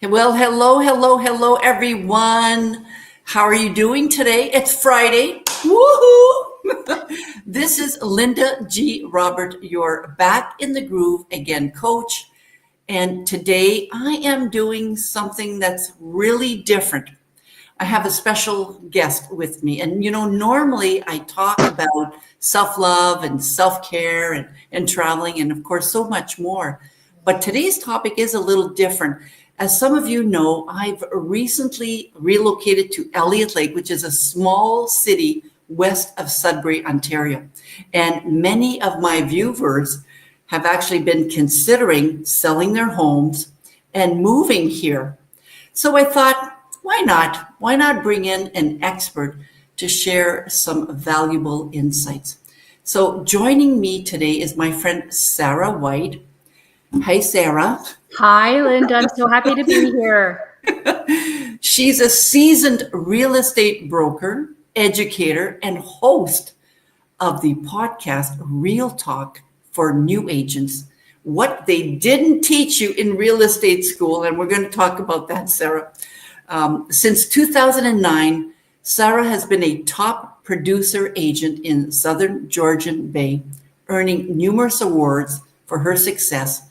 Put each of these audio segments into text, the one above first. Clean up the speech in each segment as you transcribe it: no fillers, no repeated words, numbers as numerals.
Well, hello, everyone. How are you doing today? It's Friday. Woohoo! This is Linda G. Robert, your back in the groove again coach. And today I am doing something that's really different. I have a special guest with me. And, normally I talk about self-love and self-care and traveling and, of course, so much more. But today's topic is a little different. As some of you know, I've recently relocated to Elliott Lake, which is a small city west of Sudbury, Ontario. And many of my viewers have actually been considering selling their homes and moving here. So I thought, why not? Why not bring in an expert to share some valuable insights? So joining me today is my friend Sara White. Hi, Sara. Hi, Linda. I'm so happy to be here. She's a seasoned real estate broker, educator, and host of the podcast Real Talk for New Agents. What they didn't teach you in real estate school, and we're going to talk about that, Sara. Since 2009, Sara has been a top producer agent in Southern Georgian Bay, earning numerous awards for her success.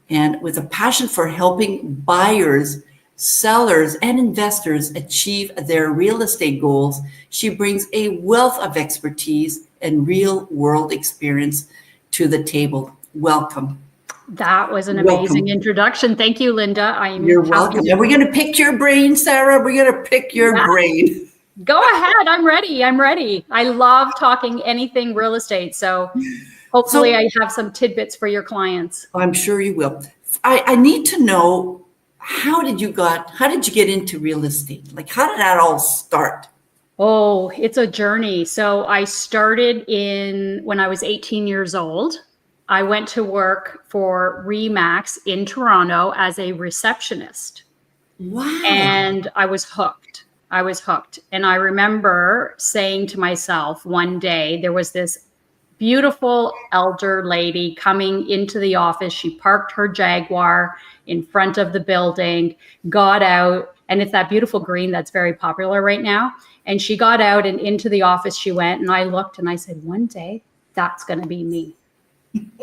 And with a passion for helping buyers, sellers, and investors achieve their real estate goals, she brings a wealth of expertise and real-world experience to the table. Welcome. That was an amazing introduction. Thank you, Linda. You're welcome. And we're going to pick your brain, Sara. We're going to pick your brain. Go ahead. I'm ready. I love talking anything real estate. So hopefully I have some tidbits for your clients. I'm sure you will. I need to know, how did you get into real estate? Like, how did that all start? Oh, it's a journey. So I started when I was 18 years old. I went to work for Remax in Toronto as a receptionist. Wow. And I was hooked. And I remember saying to myself one day, there was this beautiful elder lady coming into the office. She parked her Jaguar in front of the building, got out, and it's that beautiful green that's very popular right now. And she got out and into the office she went, and I looked and I said, one day that's going to be me.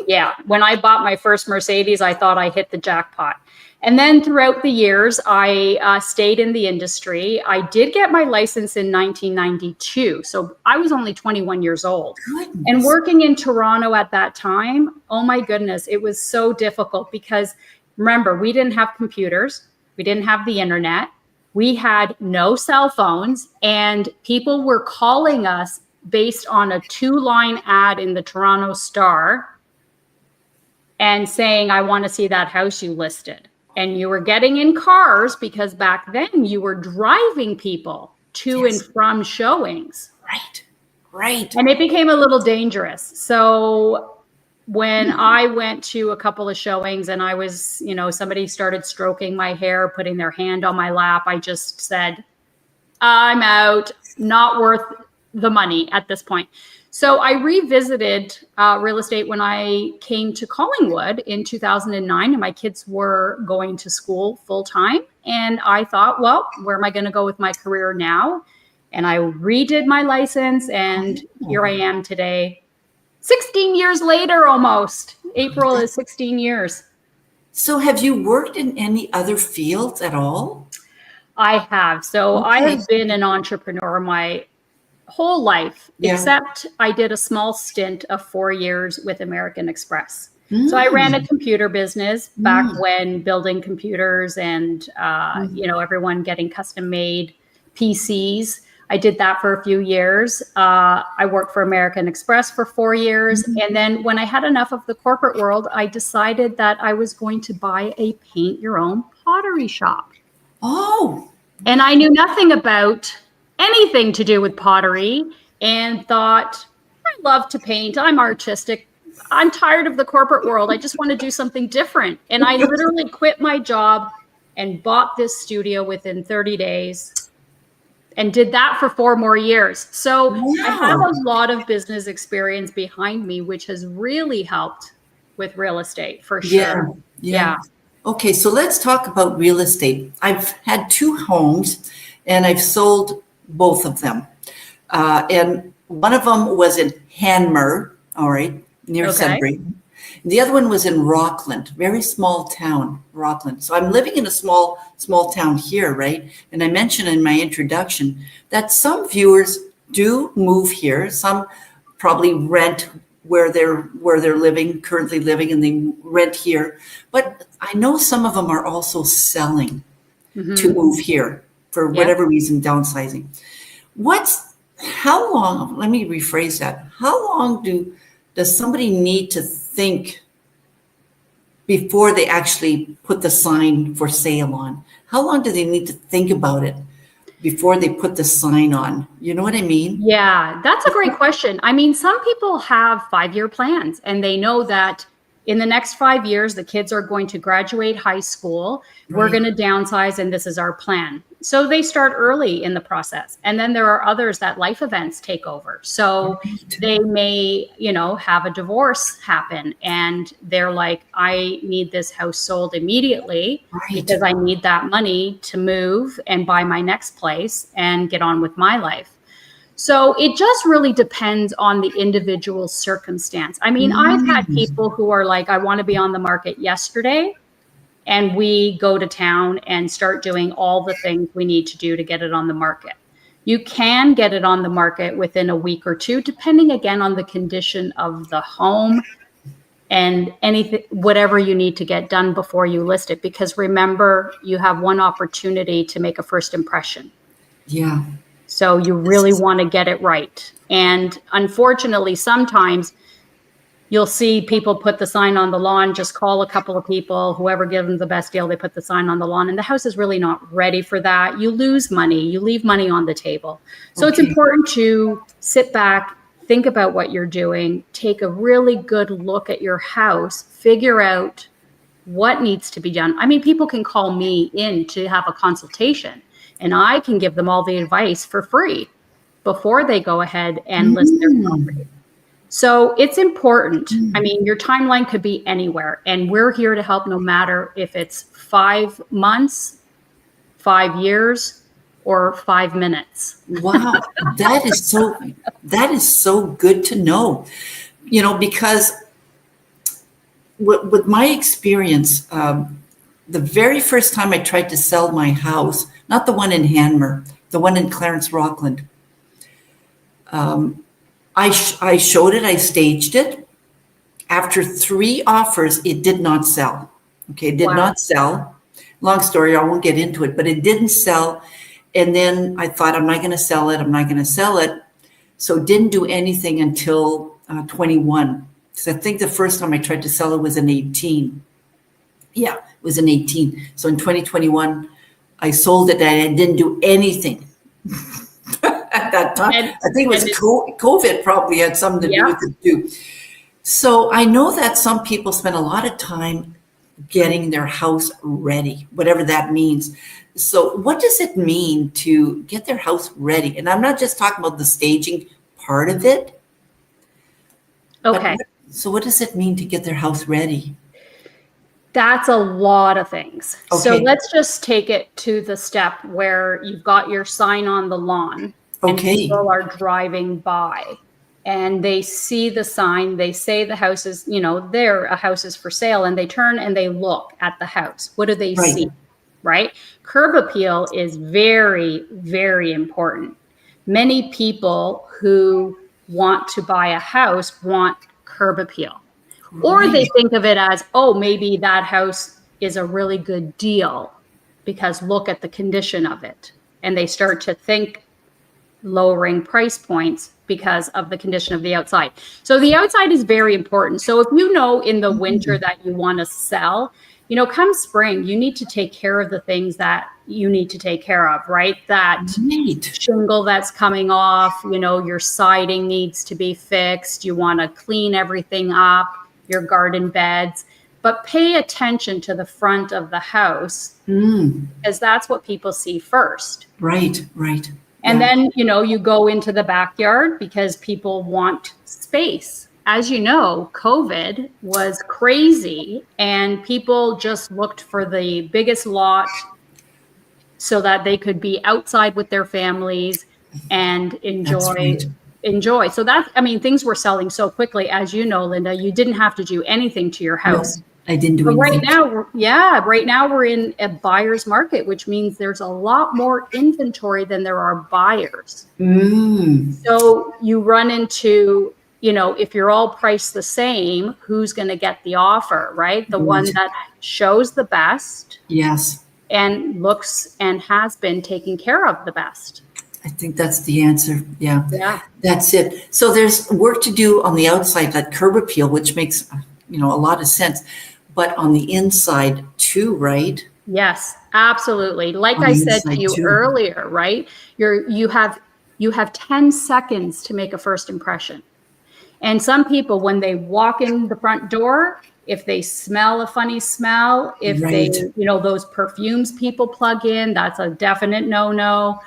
Yeah. When I bought my first Mercedes, I thought I hit the jackpot. And then throughout the years, I stayed in the industry. I did get my license in 1992. So I was only 21 years old. Goodness. And working in Toronto at that time, oh my goodness, it was so difficult because remember, we didn't have computers. We didn't have the internet. We had no cell phones, and people were calling us based on a 2-line ad in the Toronto Star and saying, I want to see that house you listed. And you were getting in cars because back then you were driving people to and from showings. Right. And it became a little dangerous. So when I went to a couple of showings and I was, somebody started stroking my hair, putting their hand on my lap, I just said, I'm out, not worth the money at this point. So I revisited real estate when I came to Collingwood in 2009, and my kids were going to school full time. And I thought, well, where am I going to go with my career now? And I redid my license, and here I am today, 16 years later almost. April is 16 years. So have you worked in any other fields at all? I have. So I have been an entrepreneur my whole life, except I did a small stint of 4 years with American Express. So I ran a computer business back when building computers and, everyone getting custom made PCs. I did that for a few years. I worked for American Express for 4 years. And then when I had enough of the corporate world, I decided that I was going to buy a paint your own pottery shop. Oh. And I knew nothing about anything to do with pottery and thought, I love to paint. I'm artistic. I'm tired of the corporate world. I just want to do something different. And I literally quit my job and bought this studio within 30 days and did that for 4 more years. So I have a lot of business experience behind me, which has really helped with real estate for sure. Yeah. Okay, so let's talk about real estate. I've had two homes and I've sold both of them. And one of them was in Hanmer, all right, near Okay. Sudbury. The other one was in Rockland, very small town, Rockland. So I'm living in a small town here, right? And I mentioned in my introduction that some viewers do move here. Some probably rent where they're living, currently living, and they rent here. But I know some of them are also selling to move here for Yeah. whatever reason, downsizing. How long, let me rephrase that. How long does somebody need to think before they actually put the sign for sale on? How long do they need to think about it before they put the sign on? You know what I mean? Yeah, that's a great question. I mean, some people have 5-year plans and they know that in the next 5 years, the kids are going to graduate high school. We're Right. going to downsize, and this is our plan. So they start early in the process. And then there are others that life events take over. So Right. they may, have a divorce happen and they're like, I need this house sold immediately Right. because I need that money to move and buy my next place and get on with my life. So it just really depends on the individual circumstance. I mean, I've had people who are like, I want to be on the market yesterday. And we go to town and start doing all the things we need to do to get it on the market. You can get it on the market within a week or two, depending again on the condition of the home and anything, whatever you need to get done before you list it. Because remember, you have one opportunity to make a first impression. Yeah. So you really want to get it right. And unfortunately, sometimes you'll see people put the sign on the lawn, just call a couple of people, whoever gives them the best deal, they put the sign on the lawn, and the house is really not ready for that. You lose money, you leave money on the table. So It's important to sit back, think about what you're doing, take a really good look at your house, figure out what needs to be done. I mean, people can call me in to have a consultation, and I can give them all the advice for free before they go ahead and list their property. So it's important. I mean, your timeline could be anywhere, and we're here to help no matter if it's 5 months, 5 years, or 5 minutes. Wow, that is so good to know. Because with my experience, the very first time I tried to sell my house, not the one in Hanmer, the one in Clarence, Rockland, I showed it, I staged it. After 3 offers, it did not sell. Okay, it did Wow. not sell. Long story, I won't get into it, but it didn't sell. And then I thought, I'm not going to sell it. I'm not going to sell it. So didn't do anything until 21. So I think the first time I tried to sell it was in 18. Yeah, it was in 18. So in 2021, I sold it and I didn't do anything at that time. I think it was COVID probably had something to do with it too. So I know that some people spend a lot of time getting their house ready, whatever that means. So what does it mean to get their house ready? And I'm not just talking about the staging part of it. Okay. So what does it mean to get their house ready? That's a lot of things. Okay. So let's just take it to the step where you've got your sign on the lawn. And people are driving by and they see the sign. They say the house is, a house is for sale, and they turn and they look at the house. What do they see? Right? Curb appeal is very, very important. Many people who want to buy a house want curb appeal. Or they think of it as, oh, maybe that house is a really good deal because look at the condition of it. And they start to think lowering price points because of the condition of the outside. So the outside is very important. So if you know in the winter that you want to sell, come spring, you need to take care of the things that you need to take care of, right? That shingle that's coming off, your siding needs to be fixed. You want to clean everything up, your garden beds, but pay attention to the front of the house because that's what people see first. Right. And then, you go into the backyard because people want space. as you know, COVID was crazy and people just looked for the biggest lot so that they could be outside with their families and That's right. enjoy. So that, I mean, things were selling so quickly, as you know, Linda, you didn't have to do anything to your No, house. I didn't do But right anything. now, right now we're in a buyer's market, which means there's a lot more inventory than there are buyers. Mm, So you run into, if you're all priced the same, who's going to get the offer, right? The one right. that shows the best Yes. and looks and has been taking care of the best. I think that's the answer. Yeah, Yeah. that's it. So there's work to do on the outside, that curb appeal, which makes, a lot of sense, but on the inside too, right? Yes, absolutely. Like On I the said to inside you too. earlier, right? You have 10 seconds to make a first impression. And some people, when they walk in the front door, if they smell a funny smell, if they, Right. those perfumes people plug in, that's a definite no-no.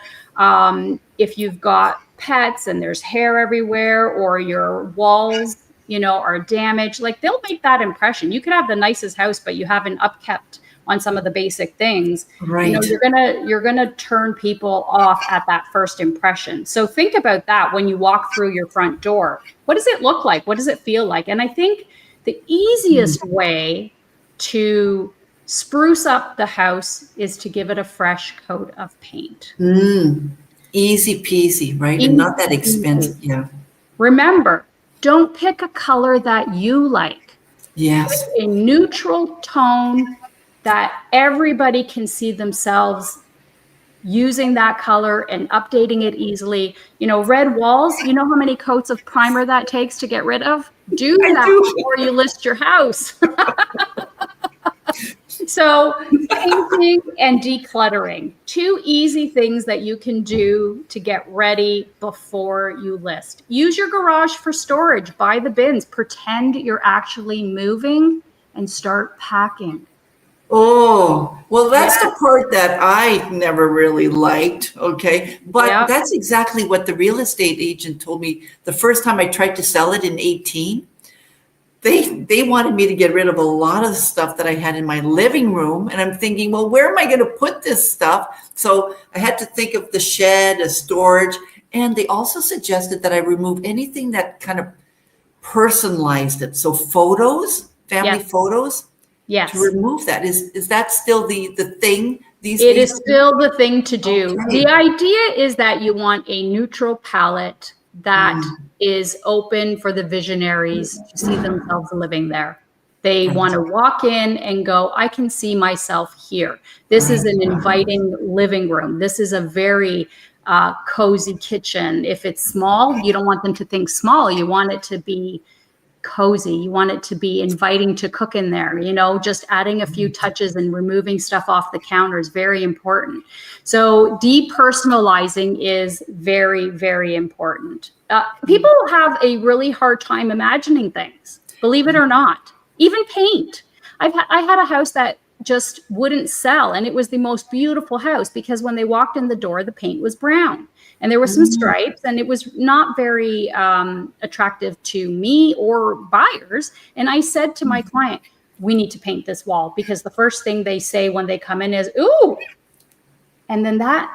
If you've got pets and there's hair everywhere, or your walls, are damaged, like they'll make that impression. You could have the nicest house, but you haven't upkept on some of the basic things. Right. You're gonna turn people off at that first impression. So think about that when you walk through your front door. What does it look like? What does it feel like? And I think the easiest way to spruce up the house is to give it a fresh coat of paint. Mm, easy peasy, right? And not that Easy expensive. peasy. Yeah. Remember, don't pick a color that you like. Yes. A neutral tone that everybody can see themselves using that color and updating it easily. Red walls, you know how many coats of primer that takes to get rid of? Do I that do. before you list your house. So painting and decluttering, two easy things that you can do to get ready before you list. Use your garage for storage, buy the bins, pretend you're actually moving and start packing. Oh, well, that's Yeah. the part that I never really liked. Okay. But Yeah. that's exactly what the real estate agent told me the first time I tried to sell it in 18. They wanted me to get rid of a lot of stuff that I had in my living room. And I'm thinking, well, where am I going to put this stuff? So I had to think of the shed, a storage. And they also suggested that I remove anything that kind of personalized it. So photos, family Yes. photos, to Yes. remove that. Is that still the thing these It days? is still the thing to do. The Okay. idea is that you want a neutral palette that Mm, is open for the visionaries to see themselves living there. They want right. to walk in and go, I can see myself here. This is Right. an inviting living room. This is a very cozy kitchen. If it's small, you don't want them to think small. You want it to be cozy. You want it to be inviting to cook in there, just adding a few touches and removing stuff off the counter is very important. So depersonalizing is very, very important. People have a really hard time imagining things, believe it or not, even paint. I had a house that just wouldn't sell, and it was the most beautiful house because when they walked in the door, the paint was brown and there were some Mm, stripes, and it was not very attractive to me or buyers. And I said to my client, we need to paint this wall, because the first thing they say when they come in is, ooh, and then that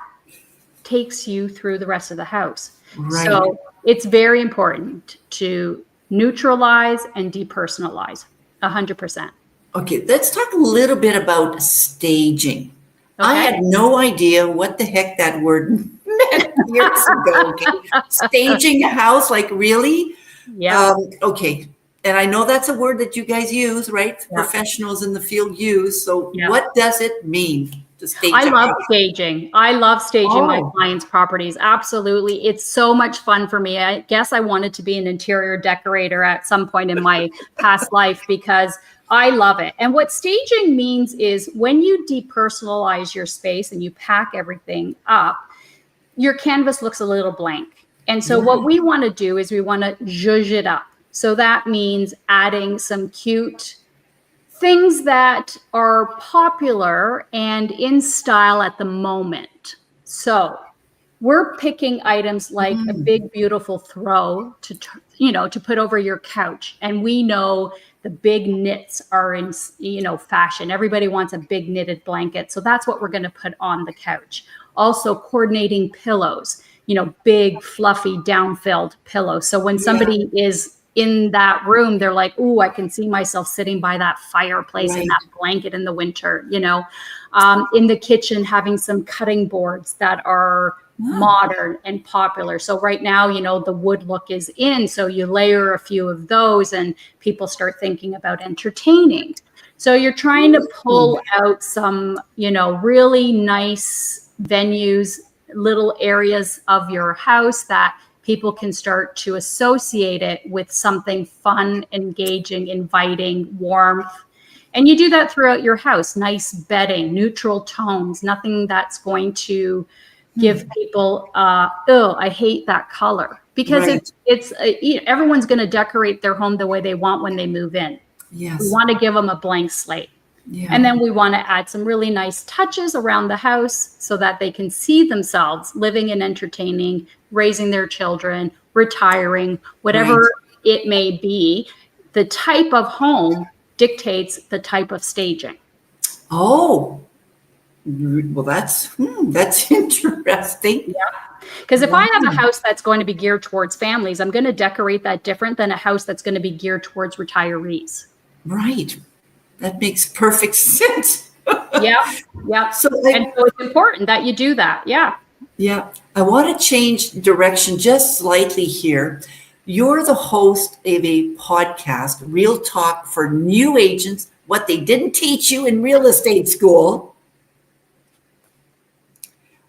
takes you through the rest of the house. right. So it's very important to neutralize and depersonalize 100%. Okay, let's talk a little bit about staging. I Okay. had no idea what the heck that word meant years ago. Okay, staging a house, like really? Yeah. Okay, and I know that's a word that you guys use, right? Yeah. Professionals in the field use. So, Yeah. what does it mean to stage I a love house? staging. I love staging my Oh, clients' properties. Absolutely. It's so much fun for me. I guess I wanted to be an interior decorator at some point in my past life because I love it. And what staging means is when you depersonalize your space and you pack everything up, your canvas looks a little blank. And so what we want to do is we want to zhuzh it up. So that means adding some cute things that are popular and in style at the moment. So we're picking items like a big, beautiful throw to put over your couch. And we know the big knits are in, fashion. Everybody wants a big knitted blanket. So that's what we're going to put on the couch. Also coordinating pillows, big, fluffy, down-filled pillows. So when somebody is in that room, they're like, "Ooh, I can see myself sitting by that fireplace in that blanket in the winter," in the kitchen, having some cutting boards that are modern and popular. So right now, the wood look is in. So you layer a few of those and people start thinking about entertaining. So you're trying to pull out some, really nice venues, little areas of your house that people can start to associate it with something fun, engaging, inviting, warmth. And you do that throughout your house. Nice bedding, neutral tones, nothing that's going to give people, oh, I hate that color. Because it's everyone's going to decorate their home the way they want when they move in. Yes. We want to give them a blank slate. Yeah. And then we want to add some really nice touches around the house so that they can see themselves living and entertaining, raising their children, retiring, whatever it may be. The type of home dictates the type of staging. Oh, well, that's interesting. Yeah. Because if I have a house that's going to be geared towards families, I'm going to decorate that different than a house that's going to be geared towards retirees. Right. That makes perfect sense. Yeah. So it's important that you do that. Yeah. Yeah. I want to change direction just slightly here. You're the host of a podcast, Real Talk for New Agents, what they didn't teach you in real estate school.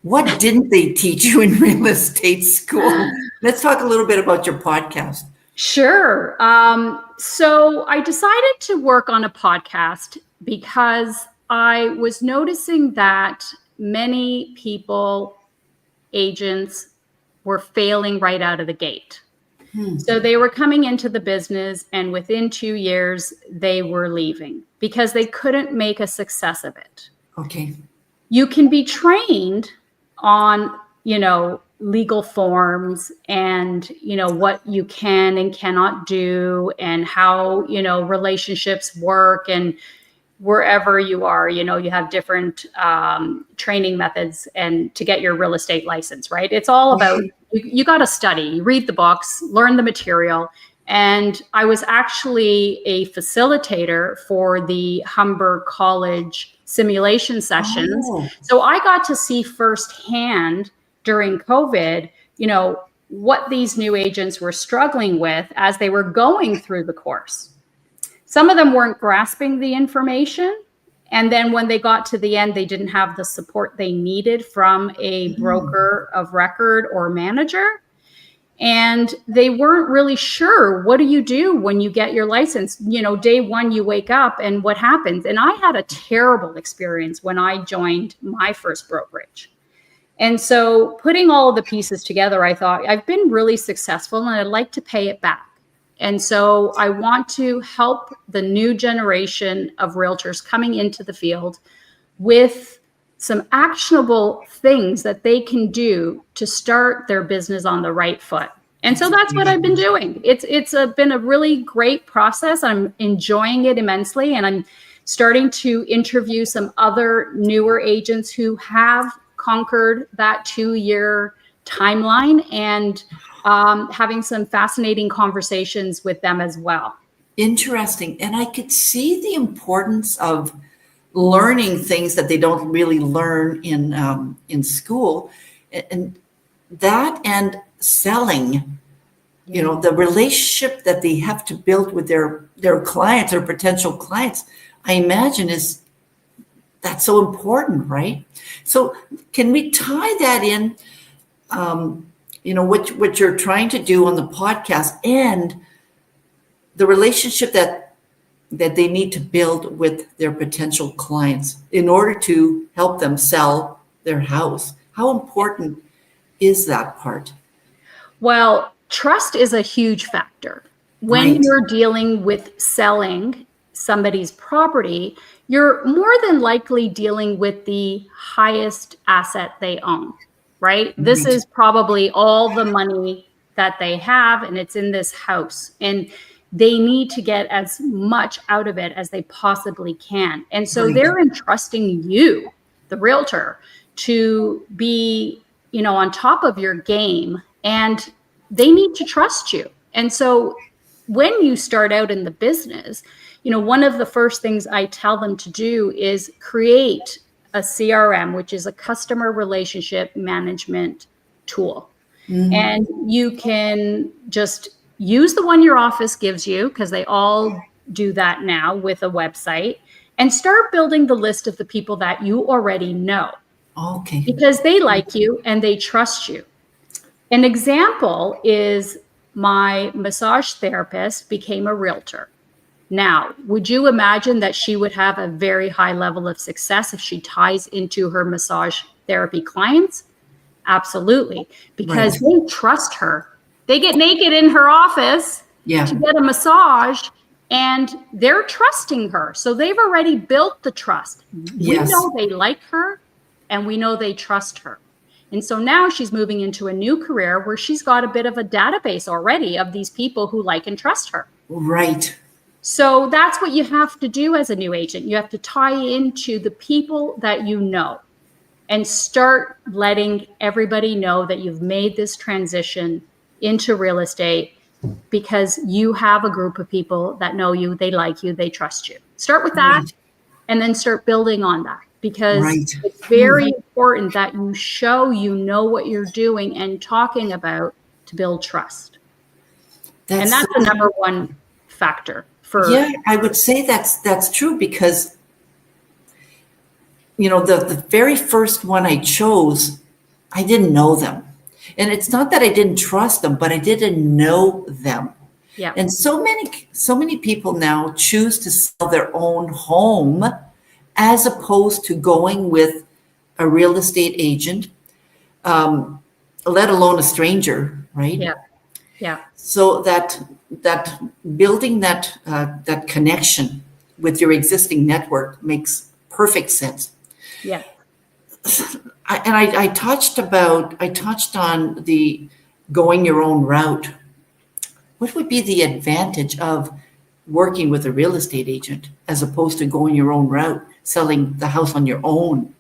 What didn't they teach you in real estate school? Let's talk a little bit about your podcast. Sure. So I decided to work on a podcast because I was noticing that many people, agents, were failing right out of the gate. So they were coming into the business and within 2 years, they were leaving because they couldn't make a success of it. Okay. You can be trained on, legal forms and, what you can and cannot do and how, relationships work. And wherever you are, you have different training methods and to get your real estate license, right? It's all about, you got to study, you read the books, learn the material. And I was actually a facilitator for the Humber College simulation sessions. So I got to see firsthand during COVID, what these new agents were struggling with as they were going through the course. Some of them weren't grasping the information. And then when they got to the end, they didn't have the support they needed from a broker of record or manager. And they weren't really sure, what do you do when you get your license? Day one, you wake up and what happens? And I had a terrible experience when I joined my first brokerage. And so putting all of the pieces together, I thought, I've been really successful and I'd like to pay it back. And so I want to help the new generation of realtors coming into the field with some actionable things that they can do to start their business on the right foot. And so that's what I've been doing. It's been a really great process. I'm enjoying it immensely. And I'm starting to interview some other newer agents who have conquered that 2-year timeline and having some fascinating conversations with them as well. Interesting. And I could see the importance of learning things that they don't really learn in school, and that and selling, the relationship that they have to build with their clients or potential clients, I imagine that's so important, right? So can we tie that in, what you're trying to do on the podcast and the relationship that they need to build with their potential clients in order to help them sell their house? How important is that part? Well, trust is a huge factor. When you're dealing with selling somebody's property, you're more than likely dealing with the highest asset they own. right? This is probably all the money that they have, and it's in this house. And they need to get as much out of it as they possibly can. And so they're entrusting you, the realtor, to be, on top of your game, and they need to trust you. And so when you start out in the business, one of the first things I tell them to do is create a CRM, which is a customer relationship management tool. And you can just use the one your office gives you, because they all do that now with a website, and start building the list of the people that you already know. Okay. Because they like you and they trust you. An example is my massage therapist became a realtor. Now, would you imagine that she would have a very high level of success if she ties into her massage therapy clients? Absolutely, because they trust her. They get naked in her office to get a massage, and they're trusting her. So they've already built the trust. We know they like her, and we know they trust her. And so now she's moving into a new career where she's got a bit of a database already of these people who like and trust her. Right. So that's what you have to do as a new agent. You have to tie into the people that you know and start letting everybody know that you've made this transition into real estate, because you have a group of people that know you, they like you, they trust you. Start with that, and then start building on that, because it's very important that you show you know what you're doing and talking about to build trust. And that's the number one factor. I would say that's true, because the very first one I chose, I didn't know them. And it's not that I didn't trust them, but I didn't know them. Yeah. And so many people now choose to sell their own home as opposed to going with a real estate agent, let alone a stranger, right? Yeah. Yeah. So that building that connection with your existing network makes perfect sense. Yeah. I touched on the going your own route. What would be the advantage of working with a real estate agent as opposed to going your own route, selling the house on your own?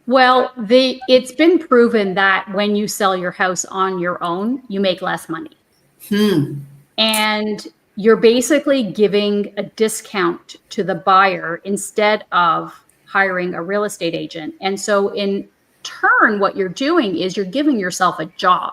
Well, it's been proven that when you sell your house on your own, you make less money. And you're basically giving a discount to the buyer instead of hiring a real estate agent. And so in turn, what you're doing is you're giving yourself a job.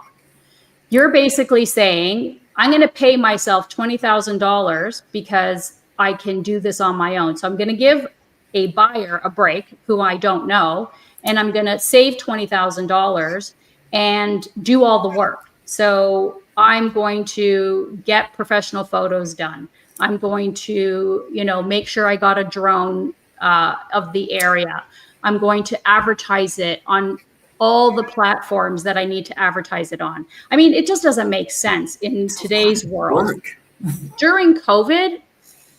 You're basically saying, I'm going to pay myself $20,000 because I can do this on my own. So I'm going to give a buyer a break who I don't know, and I'm going to save $20,000 and do all the work. So I'm going to get professional photos done. I'm going to, make sure I got a drone of the area. I'm going to advertise it on all the platforms that I need to advertise it on. I mean, it just doesn't make sense in today's world. During COVID,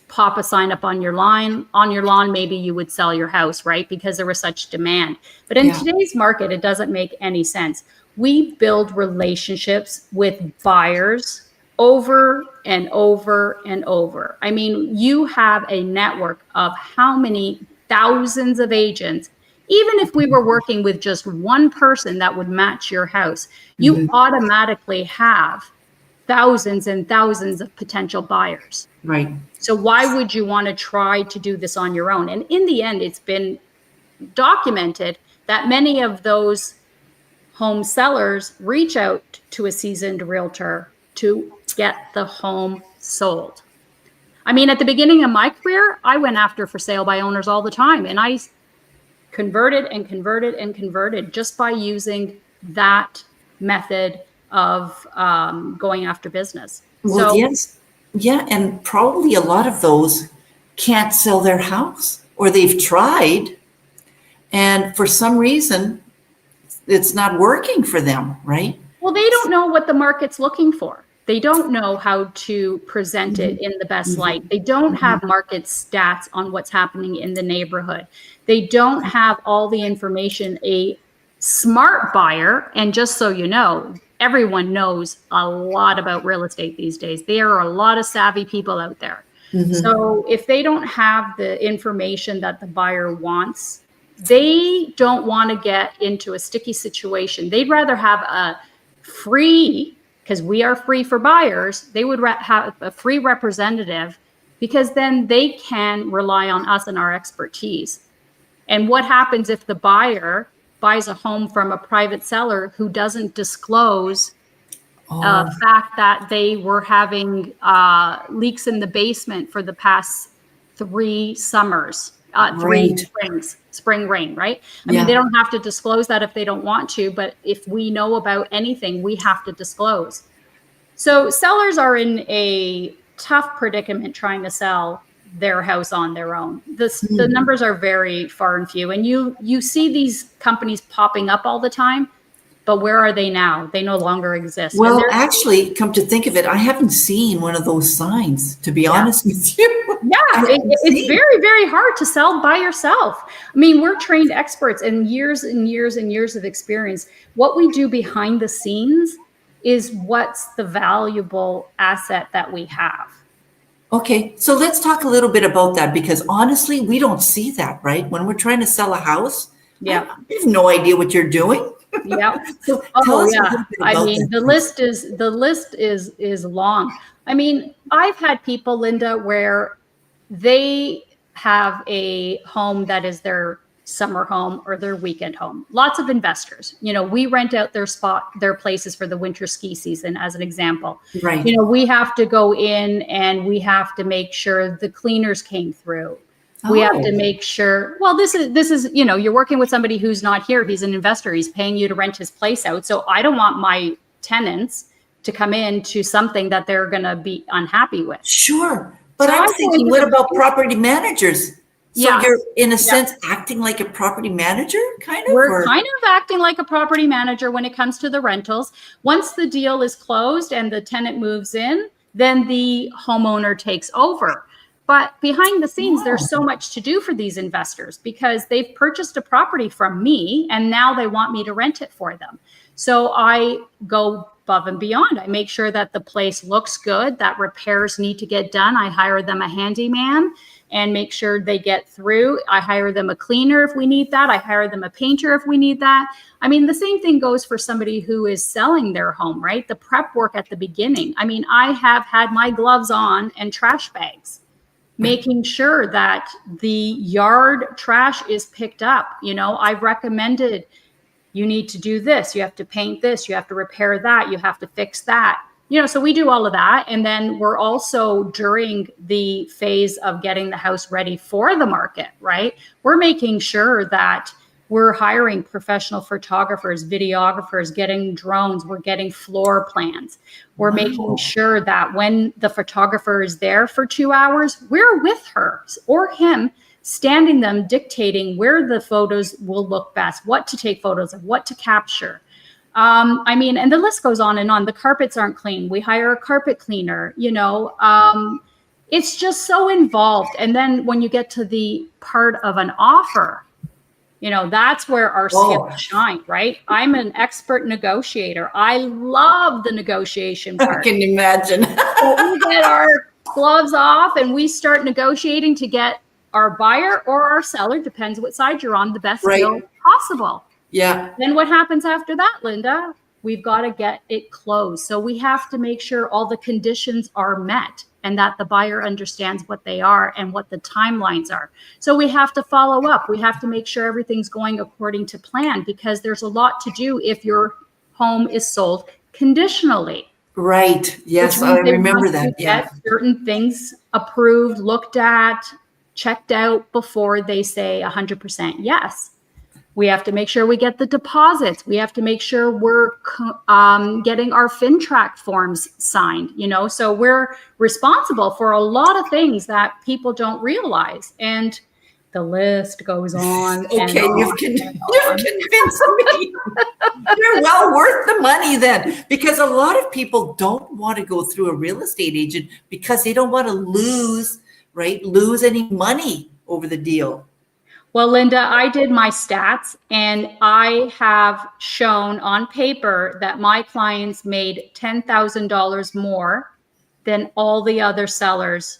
pop a sign up on your lawn. On your lawn, maybe you would sell your house, right? Because there was such demand. But in today's market, it doesn't make any sense. We build relationships with buyers over and over and over. I mean, you have a network of how many thousands of agents. Even if we were working with just one person that would match your house, you automatically have thousands and thousands of potential buyers. Right. So why would you want to try to do this on your own? And in the end, it's been documented that many of those home sellers reach out to a seasoned realtor to get the home sold. I mean, at the beginning of my career, I went after for sale by owners all the time, and I converted and converted and converted just by using that method of going after business. Well, yes. Yeah. And probably a lot of those can't sell their house, or they've tried, and for some reason it's not working for them, right? Well, they don't know what the market's looking for. They don't know how to present it in the best light. They don't have market stats on what's happening in the neighborhood. They don't have all the information a Smart buyer, and just so you know, everyone knows a lot about real estate these days. There are a lot of savvy people out there. So if they don't have the information that the buyer wants, they don't want to get into a sticky situation. They'd rather have a free, because we are free for buyers, they would have a free representative, because then they can rely on us and our expertise. And what happens if the buyer buys a home from a private seller who doesn't disclose fact that they were having leaks in the basement for the past 3 summers, 3 springs, spring rain, right? I mean, they don't have to disclose that if they don't want to, but if we know about anything, we have to disclose. So sellers are in a tough predicament trying to sell their house on their own. The numbers are very far and few, and you see these companies popping up all the time. But where are they now? They no longer exist. Well, actually, come to think of it, I haven't seen one of those signs, to be honest with you. Yeah, it's very, very hard to sell by yourself. I mean, we're trained experts and years and years and years of experience. What we do behind the scenes is what's the valuable asset that we have. Okay, so let's talk a little bit about that, because honestly, we don't see that, right? When we're trying to sell a house, I have no idea what you're doing. Yeah. So I mean, the list is long. I mean, I've had people, Linda, where they have a home that is their summer home or their weekend home. Lots of investors. You know, we rent out their places for the winter ski season, as an example. Right. You know, we have to go in and we have to make sure the cleaners came through. We have to make sure, well, this is, you know, you're working with somebody who's not here. He's an investor. He's paying you to rent his place out. So I don't want my tenants to come into something that they're going to be unhappy with. Sure. But so I'm thinking, what about property managers? So you're, in a sense, acting like a property manager, kind of? We're kind of acting like a property manager when it comes to the rentals. Once the deal is closed and the tenant moves in, then the homeowner takes over. But behind the scenes, there's so much to do for these investors, because they've purchased a property from me and now they want me to rent it for them. So I go above and beyond. I make sure that the place looks good, that repairs need to get done. I hire them a handyman and make sure they get through. I hire them a cleaner if we need that. I hire them a painter if we need that. I mean, the same thing goes for somebody who is selling their home, right? The prep work at the beginning. I mean, I have had my gloves on and trash bags, making sure that the yard trash is picked up. You know, I've recommended, you need to do this, you have to paint this, you have to repair that, you have to fix that. You know, so we do all of that. And then we're also, during the phase of getting the house ready for the market, right? We're making sure that we're hiring professional photographers, videographers, getting drones, we're getting floor plans. We're making sure that when the photographer is there for 2 hours, we're with her or him, standing them, dictating where the photos will look best, what to take photos of, what to capture. I mean, and the list goes on and on. The carpets aren't clean. We hire a carpet cleaner, you know. It's just so involved. And then when you get to the part of an offer, you know, that's where our skills shine, right? I'm an expert negotiator. I love the negotiation part. I can imagine. So we get our gloves off and we start negotiating to get our buyer or our seller, depends what side you're on, the best deal possible. Yeah. Then what happens after that, Linda? We've got to get it closed. So we have to make sure all the conditions are met and that the buyer understands what they are and what the timelines are. So we have to follow up. We have to make sure everything's going according to plan, because there's a lot to do if your home is sold conditionally. Right. Yes, I remember that. Yeah. Get certain things approved, looked at, checked out before they say 100% yes. We have to make sure we get the deposits. We have to make sure we're getting our FinTrack forms signed, you know, so we're responsible for a lot of things that people don't realize. And the list goes on. Okay, you've convinced me. You're well worth the money then, because a lot of people don't want to go through a real estate agent because they don't want to lose any money over the deal. Well, Linda, I did my stats and I have shown on paper that my clients made $10,000 more than all the other sellers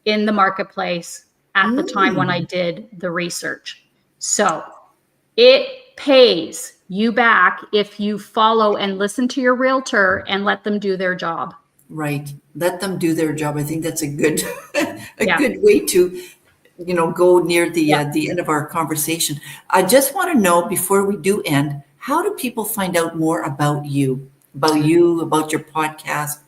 in the marketplace at the time when I did the research. So it pays you back if you follow and listen to your realtor and let them do their job. Right. Let them do their job. I think that's a good Yeah. good way to, go near the Yeah. the end of our conversation. I just want to know before we do end, how do people find out more about you, about your podcast?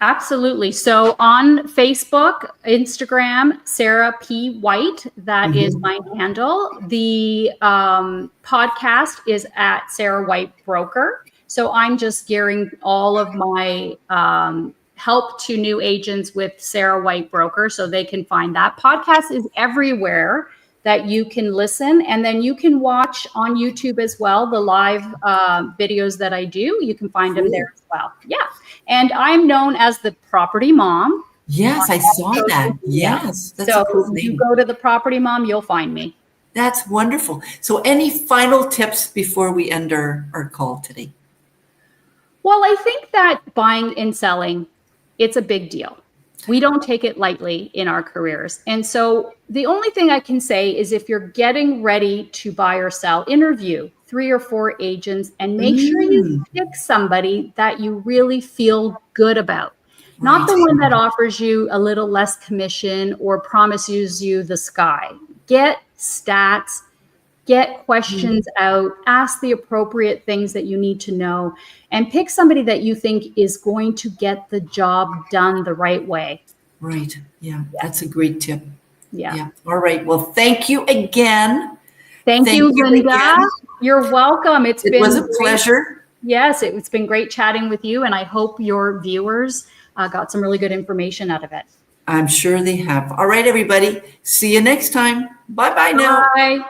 Absolutely. So on Facebook, Instagram, Sara P. White, that is my handle. The podcast is at Sara White Broker. So I'm just gearing all of my help to new agents with Sara White Broker so they can find that. Podcast is everywhere that you can listen, and then you can watch on YouTube as well, the live videos that I do. You can find them there as well. Yeah. And I'm known as the Property Mom. Yes, I saw that. Yeah. Yes, that's So a cool you name. go to the Property Mom, you'll find me. That's wonderful. So any final tips before we end our call today? Well, I think that buying and selling, it's a big deal. We don't take it lightly in our careers. And so the only thing I can say is if you're getting ready to buy or sell, interview 3 or 4 agents and make sure you pick somebody that you really feel good about. Not the one that offers you a little less commission or promises you the sky. Get stats, get questions out, ask the appropriate things that you need to know, and pick somebody that you think is going to get the job done the right way. Right. Yeah, that's a great tip. Yeah. All right. Well, thank you again. Thank you, Linda. Again. You're welcome. It was a pleasure. Yes, it's been great chatting with you, and I hope your viewers got some really good information out of it. I'm sure they have. All right, everybody. See you next time. Bye-bye now. Bye.